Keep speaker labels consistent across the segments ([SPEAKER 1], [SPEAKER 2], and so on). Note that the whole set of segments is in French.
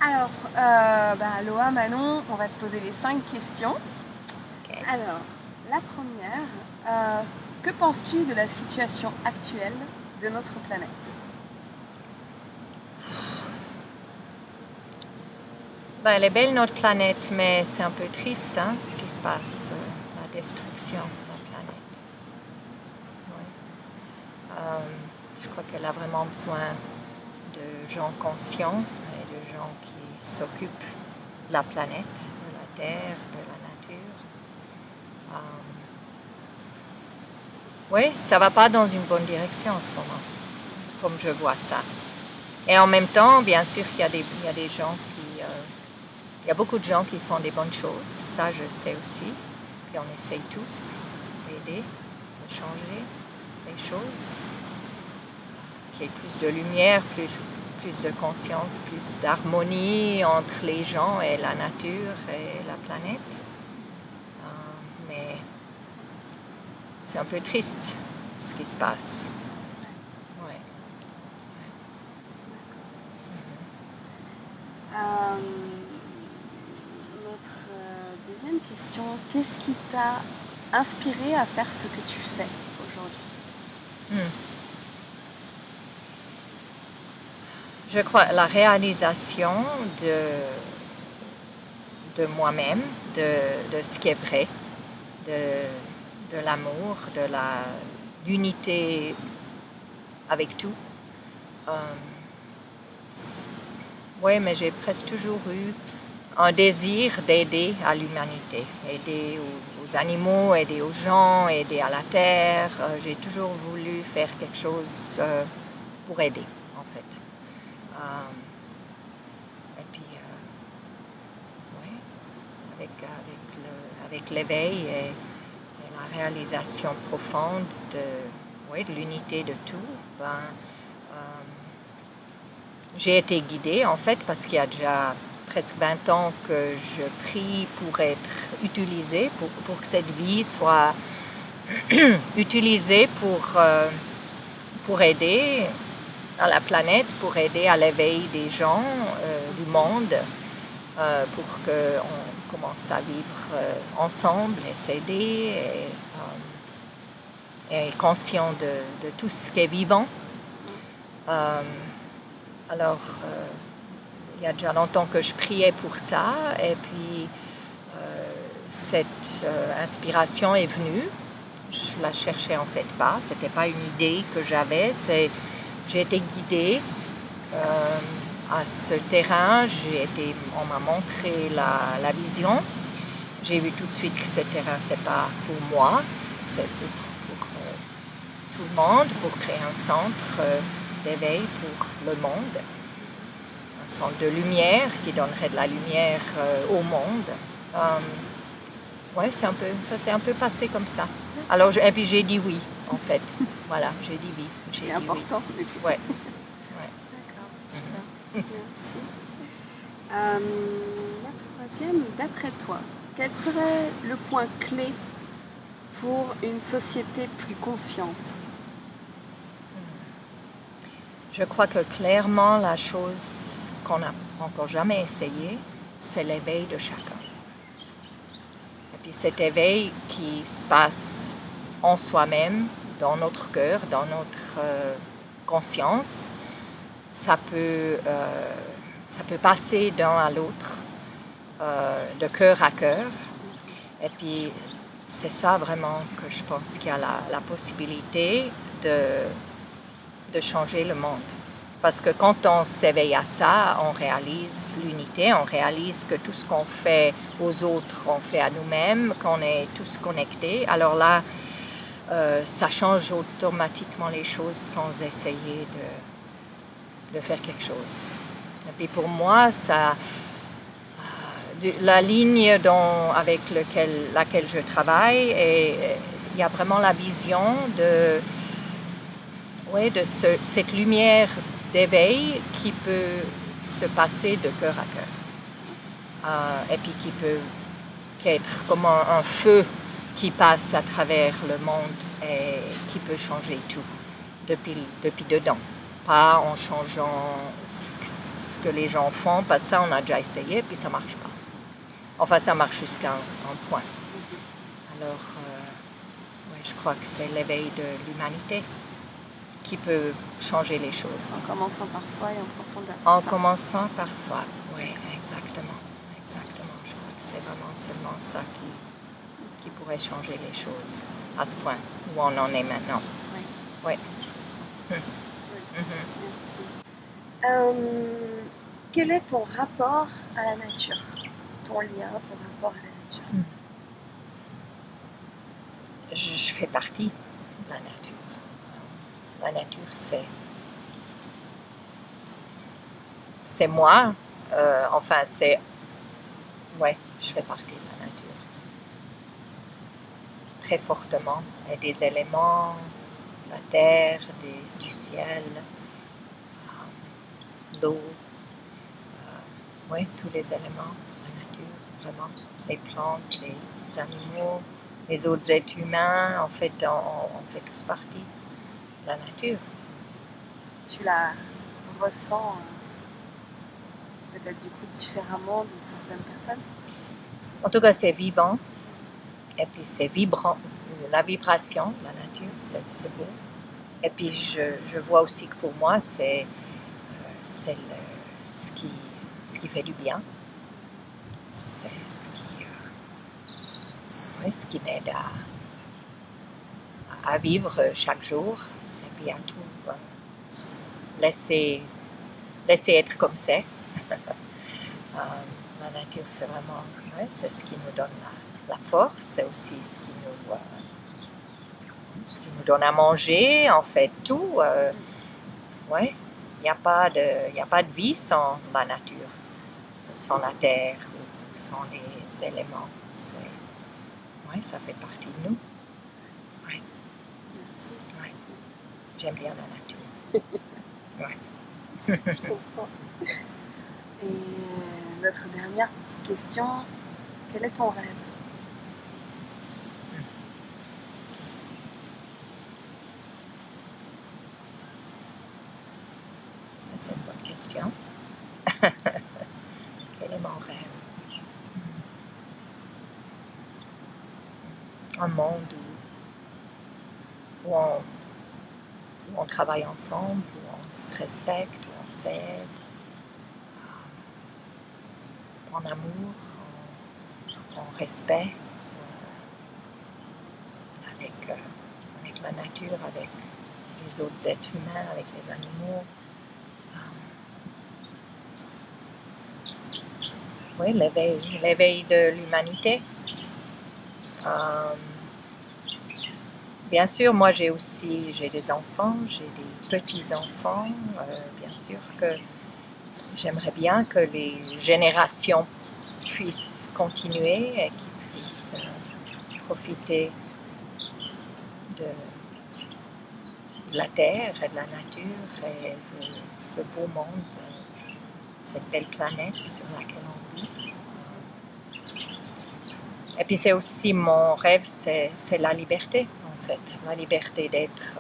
[SPEAKER 1] Alors, Aloha Manon, on va te poser les 5 questions.
[SPEAKER 2] Ok.
[SPEAKER 1] Alors, la première, que penses-tu de la situation actuelle de notre planète?
[SPEAKER 2] Elle est belle notre planète, mais c'est un peu triste ce qui se passe, la destruction de la planète. Ouais. Je crois qu'elle a vraiment besoin de gens conscients et de gens qui s'occupent de la planète, de la terre, de la nature. Oui, ça va pas dans une bonne direction en ce moment, comme je vois ça. Et en même temps, bien sûr qu'il y a des gens qui... il y a beaucoup de gens qui font des bonnes choses, ça je sais aussi. Puis on essaye tous d'aider, de changer les choses. Qu'il y ait plus de lumière, plus de conscience, plus d'harmonie entre les gens et la nature et la planète. Mais c'est un peu triste ce qui se passe. Ouais.
[SPEAKER 1] Notre deuxième question, qu'est-ce qui t'a inspiré à faire ce que tu fais aujourd'hui?
[SPEAKER 2] Je crois la réalisation de moi-même, de ce qui est vrai, de l'amour, de l'unité avec tout. Oui, mais j'ai presque toujours eu un désir d'aider à l'humanité, aider aux animaux, aider aux gens, aider à la terre. J'ai toujours voulu faire quelque chose pour aider, en fait. Et puis, oui, avec l'éveil et la réalisation profonde de l'unité de tout, j'ai été guidée, en fait, parce qu'il y a déjà presque 20 ans que je prie pour être utilisée, pour que cette vie soit utilisée pour aider à la planète, pour aider à l'éveil des gens, du monde, pour qu'on commence à vivre ensemble et s'aider et conscient de tout ce qui est vivant. Alors, il y a déjà longtemps que je priais pour ça, et puis cette inspiration est venue. Je la cherchais en fait pas, c'était pas une idée que j'avais, j'ai été guidée à ce terrain, on m'a montré la vision. J'ai vu tout de suite que ce terrain, c'est pas pour moi, c'est pour tout le monde, pour créer un centre d'éveil pour le monde. Un centre de lumière qui donnerait de la lumière au monde. Ouais, ça s'est un peu passé comme ça. Alors, et puis j'ai dit oui, en fait. Voilà, j'ai dit oui.
[SPEAKER 1] C'est important.
[SPEAKER 2] Oui. Ouais.
[SPEAKER 1] D'accord, super. Merci. La troisième, d'après toi, quel serait le point clé pour une société plus consciente?
[SPEAKER 2] Je crois que clairement, la chose qu'on n'a encore jamais essayée, c'est l'éveil de chacun. Et puis cet éveil qui se passe en soi-même, dans notre cœur, dans notre conscience, ça peut passer d'un à l'autre, de cœur à cœur. Et puis c'est ça vraiment que je pense qu'il y a la possibilité de changer le monde. Parce que quand on s'éveille à ça, on réalise l'unité, on réalise que tout ce qu'on fait aux autres, on fait à nous-mêmes, qu'on est tous connectés. Alors là, ça change automatiquement les choses sans essayer de faire quelque chose. Et puis pour moi, la ligne avec laquelle je travaille, il y a vraiment la vision de cette lumière d'éveil qui peut se passer de cœur à cœur. Et puis qui peut être comme un feu qui passe à travers le monde et qui peut changer tout depuis dedans. Pas en changeant ce que les gens font, parce que ça, on a déjà essayé, puis ça ne marche pas. Enfin, ça marche jusqu'à un point. Alors, ouais, je crois que c'est l'éveil de l'humanité qui peut changer les choses.
[SPEAKER 1] En commençant par soi et en profondeur.
[SPEAKER 2] En commençant par soi, oui, exactement. Exactement. Je crois que c'est vraiment seulement ça qui pourrait changer les choses à ce point où on en est maintenant.
[SPEAKER 1] Oui.
[SPEAKER 2] Oui.
[SPEAKER 1] Merci. Quel est ton rapport à la nature? Ton lien, ton rapport à la nature?
[SPEAKER 2] Je fais partie de la nature. La nature, c'est moi. Enfin, c'est... Ouais, je fais partie de la nature. Très fortement. Il y a des éléments, de la terre, du ciel, l'eau. Oui, tous les éléments de la nature, vraiment. Les plantes, les animaux, les autres êtres humains. En fait, on fait tous partie de la nature.
[SPEAKER 1] Tu la ressens peut-être du coup différemment de certaines personnes?
[SPEAKER 2] En tout cas, c'est vivant. Et puis c'est vibrant. La vibration de la nature, c'est beau. Et puis je vois aussi que pour moi, c'est ce qui fait du bien. C'est ce qui m'aide à vivre chaque jour. Et puis à tout laisser être comme c'est. La nature, c'est vraiment, c'est ce qui nous donne la force, c'est aussi ce qui nous donne à manger, en fait, tout. Il n'y a pas de vie sans la nature, sans la terre, ou sans les éléments. Ça fait partie de nous. Ouais.
[SPEAKER 1] Merci.
[SPEAKER 2] Ouais. J'aime bien la nature. Ouais.
[SPEAKER 1] Je comprends. Et notre dernière petite question, quel est ton rêve?
[SPEAKER 2] C'est une bonne question. Quel est mon rêve? Un monde où on travaille ensemble, où on se respecte, où on s'aide, en amour, en respect, avec la nature, avec les autres êtres humains, avec les animaux. Oui, l'éveil de l'humanité. Bien sûr, moi j'ai des enfants, j'ai des petits-enfants. Bien sûr que j'aimerais bien que les générations puissent continuer et qu'ils puissent profiter de la terre et de la nature et de ce beau monde, cette belle planète sur laquelle on vit. Et puis c'est aussi mon rêve, c'est la liberté en fait, la liberté d'être.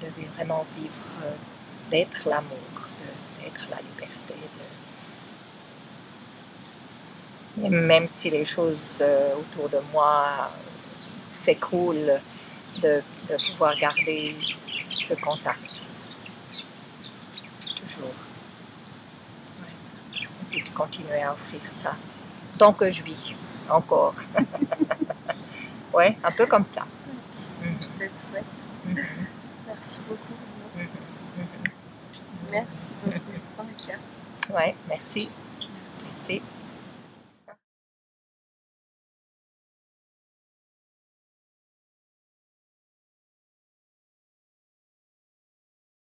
[SPEAKER 2] De vraiment vivre, d'être l'amour, d'être la liberté. Et même si les choses autour de moi s'écroulent, de pouvoir garder ce contact. Toujours. Ouais. Et puis de continuer à offrir ça. Tant que je vis, encore. Ouais, un peu comme ça.
[SPEAKER 1] Okay. Je te le souhaite. Merci beaucoup. Merci beaucoup, Monica.
[SPEAKER 2] Ouais, merci.
[SPEAKER 1] Merci.